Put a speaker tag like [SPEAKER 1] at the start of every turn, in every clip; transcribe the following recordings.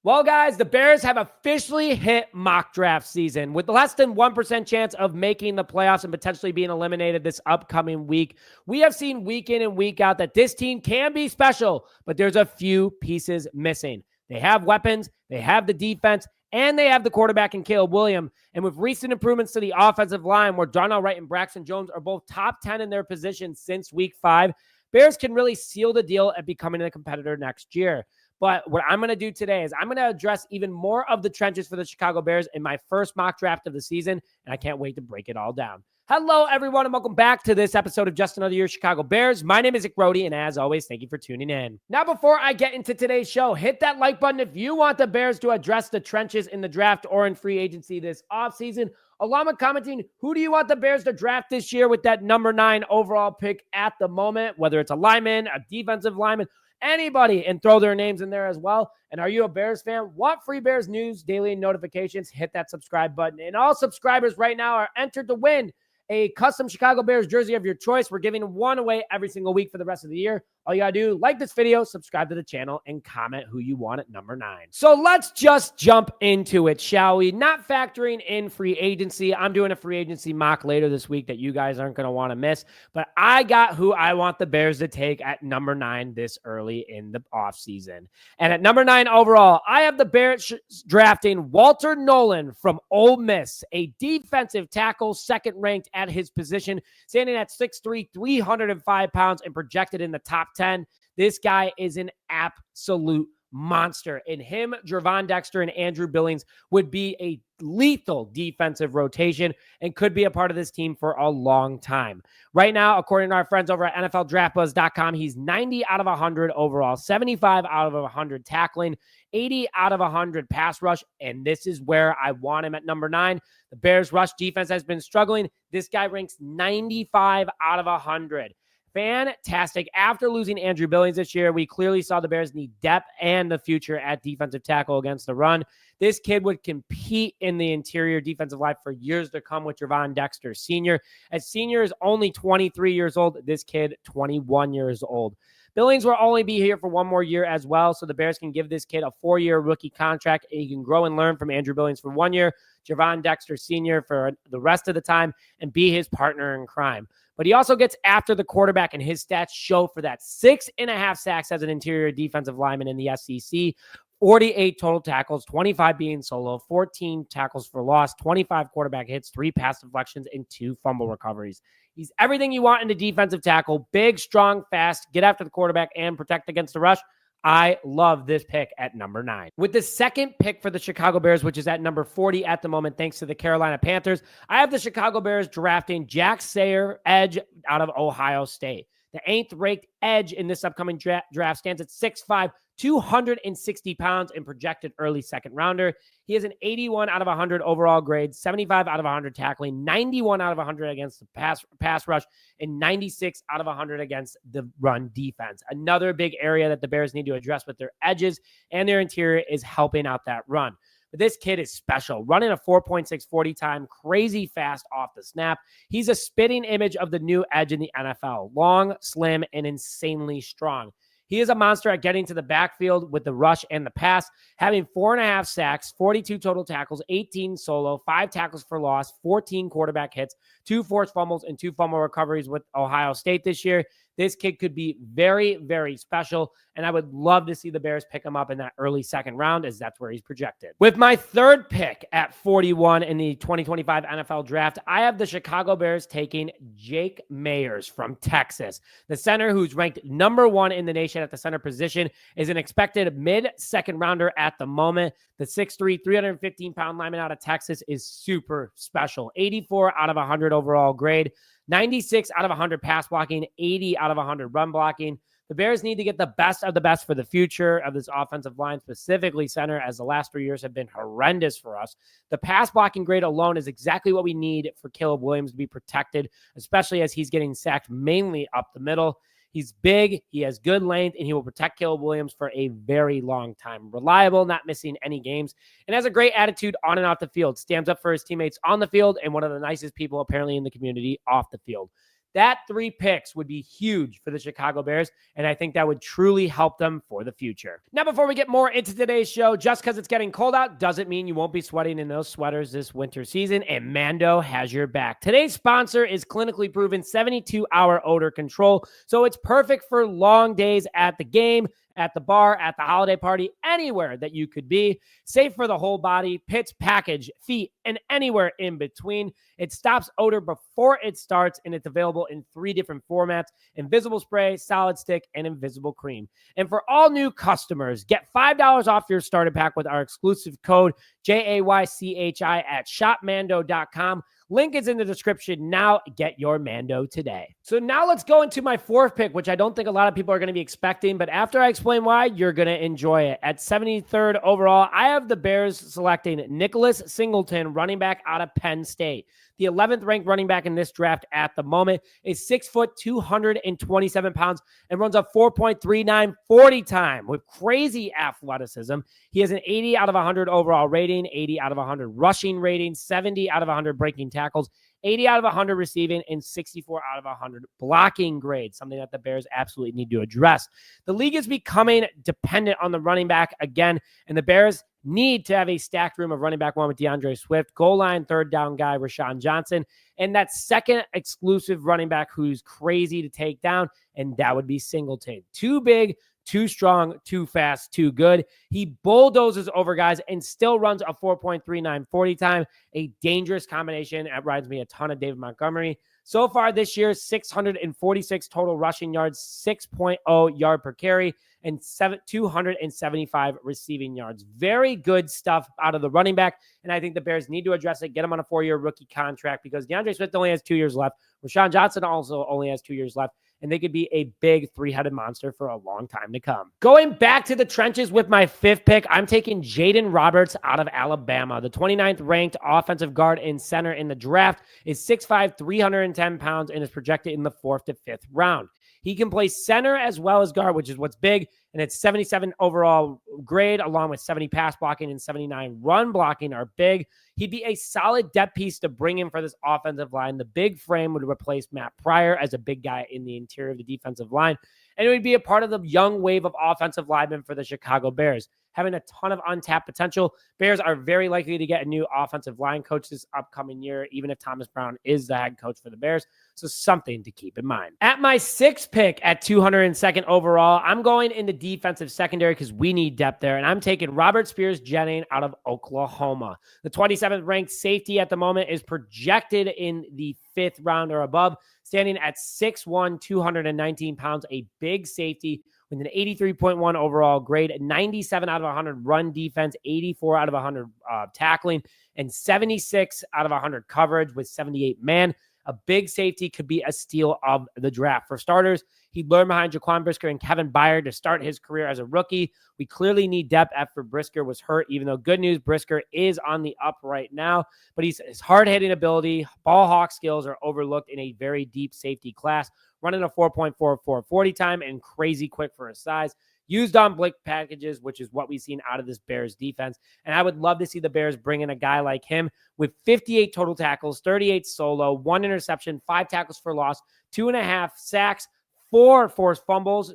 [SPEAKER 1] Well, guys, the Bears have officially hit mock draft season with less than 1% chance of making the playoffs and potentially being eliminated this upcoming week. We have seen week in and week out that this team can be special, but there's a few pieces missing. They have weapons, they have the defense, and they have the quarterback in Caleb Williams. And with recent improvements to the offensive line, where Darnell Wright and Braxton Jones are both top 10 in their positions since week 5, Bears can really seal the deal at becoming a competitor next year. But what I'm going to do today is I'm going to address even more of the trenches for the Chicago Bears in my first mock draft of the season, and I can't wait to break it all down. Hello, everyone, and welcome back to this episode of Just Another Year Chicago Bears. My name is Zach Brody, and as always, thank you for tuning in. Now, before I get into today's show, hit that like button if you want the Bears to address the trenches in the draft or in free agency this offseason, along with commenting, who do you want the Bears to draft this year with that number 9 overall pick at the moment, whether it's a lineman, a defensive lineman, anybody, and throw their names in there as well. And are you a Bears fan? Want free Bears news, daily notifications? Hit that subscribe button. And all subscribers right now are entered to win a custom Chicago Bears jersey of your choice. We're giving one away every single week for the rest of the year. All you gotta do, like this video, subscribe to the channel, and comment who you want at number 9. So let's just jump into it, shall we? Not factoring in free agency. I'm doing a free agency mock later this week that you guys aren't gonna want to miss. But I got who I want the Bears to take at number 9 this early in the offseason. And at number 9 overall, I have the Bears drafting Walter Nolen from Ole Miss, a defensive tackle, second ranked at his position, standing at 6'3", 305 pounds, and projected in the top 10. This guy is an absolute monster. And him, Gervon Dexter, and Andrew Billings would be a lethal defensive rotation and could be a part of this team for a long time. Right now, according to our friends over at NFLDraftBuzz.com, he's 90 out of 100 overall, 75 out of 100 tackling, 80 out of 100 pass rush, and this is where I want him at number 9. The Bears' rush defense has been struggling. This guy ranks 95 out of 100. Fantastic. After losing Andrew Billings this year, we clearly saw the Bears need depth and the future at defensive tackle against the run. This kid would compete in the interior defensive line for years to come with Gervon Dexter Sr. As Sr. is only 23 years old, this kid 21 years old. Billings will only be here for one more year as well, so the Bears can give this kid a 4-year rookie contract, and he can grow and learn from Andrew Billings for 1 year, Gervon Dexter Sr. for the rest of the time, and be his partner in crime. But he also gets after the quarterback, and his stats show for that. 6.5 sacks as an interior defensive lineman in the SEC, 48 total tackles, 25 being solo, 14 tackles for loss, 25 quarterback hits, 3 pass deflections, and 2 fumble recoveries. He's everything you want in a defensive tackle. Big, strong, fast, get after the quarterback, and protect against the rush. I love this pick at number 9. With the second pick for the Chicago Bears, which is at number 40 at the moment, thanks to the Carolina Panthers, I have the Chicago Bears drafting Jack Sawyer, edge out of Ohio State. The 8th ranked edge in this upcoming draft stands at 6'5", 260 pounds, and projected early second rounder. He has an 81 out of 100 overall grade, 75 out of 100 tackling, 91 out of 100 against the pass rush, and 96 out of 100 against the run defense. Another big area that the Bears need to address with their edges and their interior is helping out that run. But this kid is special, running a 4.6 40 time, crazy fast off the snap. He's a spitting image of the new edge in the NFL, long, slim, and insanely strong. He is a monster at getting to the backfield with the rush and the pass, having 4.5 sacks, 42 total tackles, 18 solo, 5 tackles for loss, 14 quarterback hits, 2 forced fumbles, and 2 fumble recoveries with Ohio State this year. This kid could be very, very special, and I would love to see the Bears pick him up in that early second round, as that's where he's projected. With my third pick at 41 in the 2025 NFL Draft, I have the Chicago Bears taking Jake Meyers from Texas. The center, who's ranked number 1 in the nation at the center position, is an expected mid-second rounder at the moment. The 6'3", 315-pound lineman out of Texas is super special. 84 out of 100 overall grade, 96 out of 100 pass blocking, 80 out of 100 run blocking. The Bears need to get the best of the best for the future of this offensive line, specifically center, as the last 3 years have been horrendous for us. The pass blocking grade alone is exactly what we need for Caleb Williams to be protected, especially as he's getting sacked mainly up the middle. He's big, he has good length, and he will protect Caleb Williams for a very long time. Reliable, not missing any games, and has a great attitude on and off the field. Stands up for his teammates on the field, and one of the nicest people apparently in the community off the field. That 3 picks would be huge for the Chicago Bears, and I think that would truly help them for the future. Now, before we get more into today's show, just because it's getting cold out doesn't mean you won't be sweating in those sweaters this winter season, and Mando has your back. Today's sponsor is clinically proven 72-hour odor control, so it's perfect for long days at the game, at the bar, at the holiday party, anywhere that you could be. Safe for the whole body, pits, package, feet, and anywhere in between. It stops odor before it starts, and it's available in 3 different formats: invisible spray, solid stick, and invisible cream. And for all new customers, get $5 off your starter pack with our exclusive code JAYCHI at shopmando.com. Link is in the description now. Get your Mando today. So now let's go into my 4th pick, which I don't think a lot of people are going to be expecting, but after I explain why, you're going to enjoy it. At 73rd overall, I have the Bears selecting Nicholas Singleton, running back out of Penn State. The 11th ranked running back in this draft at the moment is 6 foot, 227 pounds, and runs a 4.39 40 time with crazy athleticism. He has an 80 out of 100 overall rating, 80 out of 100 rushing rating, 70 out of 100 breaking tackles, 80 out of 100 receiving, and 64 out of 100 blocking grade, something that the Bears absolutely need to address. The league is becoming dependent on the running back again, and the Bears need to have a stacked room of running back 1 with DeAndre Swift, goal line, third down guy, Rashawn Johnson, and that second exclusive running back who's crazy to take down, and that would be Singleton. Too big, too strong, too fast, too good. He bulldozes over guys and still runs a 4.39 40 time, a dangerous combination. That reminds me a ton of David Montgomery. So far this year, 646 total rushing yards, 6.0 yard per carry, and 275 receiving yards. Very good stuff out of the running back, and I think the Bears need to address it, get him on a 4-year rookie contract because DeAndre Swift only has 2 years left. Rashawn Johnson also only has 2 years left, and they could be a big 3-headed monster for a long time to come. Going back to the trenches with my 5th pick, I'm taking Jaeden Roberts out of Alabama. The 29th ranked offensive guard and center in the draft is 6'5", 310 pounds, and is projected in the 4th to 5th round. He can play center as well as guard, which is what's big, and it's 77 overall grade, along with 70 pass blocking and 79 run blocking are big. He'd be a solid depth piece to bring in for this offensive line. The big frame would replace Matt Pryor as a big guy in the interior of the defensive line, and it would be a part of the young wave of offensive linemen for the Chicago Bears. Having a ton of untapped potential, Bears are very likely to get a new offensive line coach this upcoming year, even if Thomas Brown is the head coach for the Bears. So something to keep in mind. At my 6th pick at 202nd overall, I'm going into defensive secondary because we need depth there, and I'm taking Robert Spears-Jennings out of Oklahoma. The 27th ranked safety at the moment is projected in the 5th round or above, standing at 6'1", 219 pounds, a big safety with an 83.1 overall grade, 97 out of 100 run defense, 84 out of 100 tackling, and 76 out of 100 coverage with 78 man. A big safety could be a steal of the draft. For starters, he'd learn behind Jaquan Brisker and Kevin Byard to start his career as a rookie. We clearly need depth after Brisker was hurt, even though good news, Brisker is on the up right now. But his hard-hitting ability, ball hawk skills are overlooked in a very deep safety class, running a 4.44 40 time and crazy quick for his size. Used on blitz packages, which is what we've seen out of this Bears defense. And I would love to see the Bears bring in a guy like him with 58 total tackles, 38 solo, 1 interception, 5 tackles for loss, 2.5 sacks, 4 forced fumbles,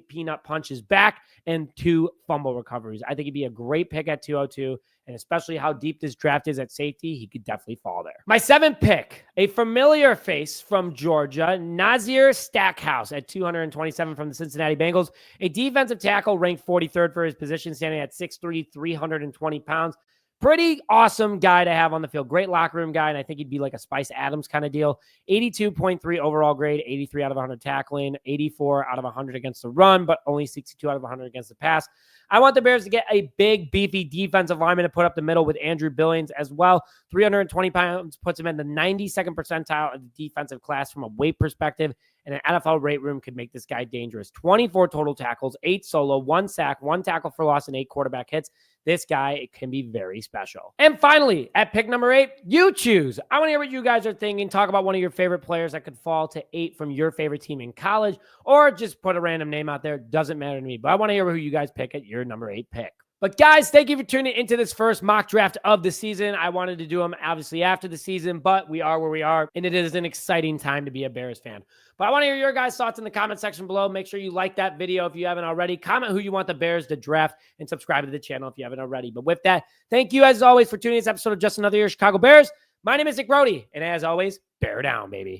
[SPEAKER 1] peanut punches back, and 2 fumble recoveries. I think he'd be a great pick at 202, and especially how deep this draft is at safety, he could definitely fall there. My 7th pick, a familiar face from Georgia, Nazir Stackhouse at 227 from the Cincinnati Bengals, a defensive tackle ranked 43rd for his position, standing at 6'3", 320 pounds. Pretty awesome guy to have on the field. Great locker room guy, and I think he'd be like a Spice Adams kind of deal. 82.3 overall grade, 83 out of 100 tackling, 84 out of 100 against the run, but only 62 out of 100 against the pass. I want the Bears to get a big, beefy defensive lineman to put up the middle with Andrew Billings as well. 320 pounds puts him in the 92nd percentile of the defensive class from a weight perspective, and an NFL rate room could make this guy dangerous. 24 total tackles, 8 solo, 1 sack, 1 tackle for loss, and 8 quarterback hits. This guy can be very special. And finally, at pick number 8, you choose. I want to hear what you guys are thinking. Talk about one of your favorite players that could fall to 8 from your favorite team in college, or just put a random name out there. Doesn't matter to me, but I want to hear who you guys pick at your number 8 pick. But guys, thank you for tuning into this first mock draft of the season. I wanted to do them obviously after the season, but we are where we are, and it is an exciting time to be a Bears fan. But I want to hear your guys' thoughts in the comment section below. Make sure you like that video if you haven't already. Comment who you want the Bears to draft, and subscribe to the channel if you haven't already. But with that, thank you as always for tuning in this episode of Just Another Year Chicago Bears. My name is Nick Brody, and as always, bear down, baby.